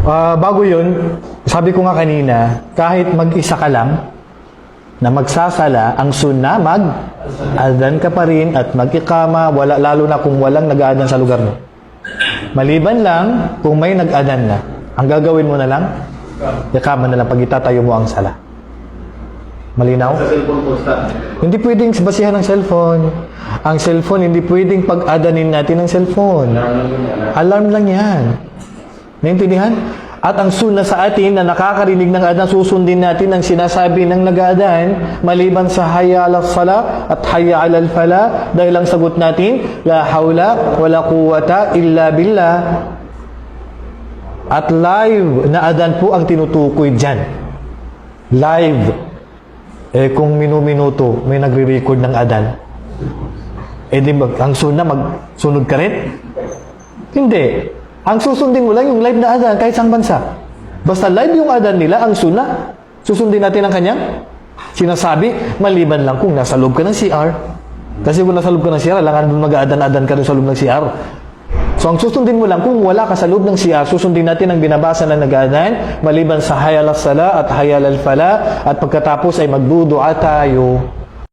Bago yun, sabi ko nga kanina, kahit mag-isa ka lang na magsasala, ang sunnah mag-adhan ka pa rin at mag-ikama, lalo na kung walang nag-adhan sa lugar mo. Maliban lang kung may nag-adhan na. Ang gagawin mo na lang, ikama na lang pag itatayo mo ang sala. Malinaw? Sa cellphone po, Hindi pwedeng basihan ng cellphone. Ang cellphone, hindi pwedeng pag-adanin natin ng cellphone. Alarm lang yan. Naintindihan? At ang sunnah sa atin na nakakarinig ng adhan, susundin natin ang sinasabi ng nag-adhan, maliban sa hayya ala sala at hayya ala fala, dahil ang sagot natin, la hawla wala quwwata illa billah. At live na adhan po ang tinutukoy dyan. Live. Kung minuminuto may nagre-record ng adhan, di ba, ang sunnah magsunod ka rin? Hindi. Ang susundin mo lang yung live na adhan kahit saang bansa. Basta live yung adhan nila, ang sunnah, susundin natin ang kanyang sinasabi, maliban lang kung nasa loob ka ng CR. Kasi kung nasa loob ka ng CR, alangan doon mag-adhan-adhan ka rin sa loob ng CR. So, ang susundin mo lang, kung wala ka sa loob ng CR, susundin natin ang binabasa ng nag-adhan, maliban sa hayya ala sala at hayya ala fala, at pagkatapos ay magdudua tayo.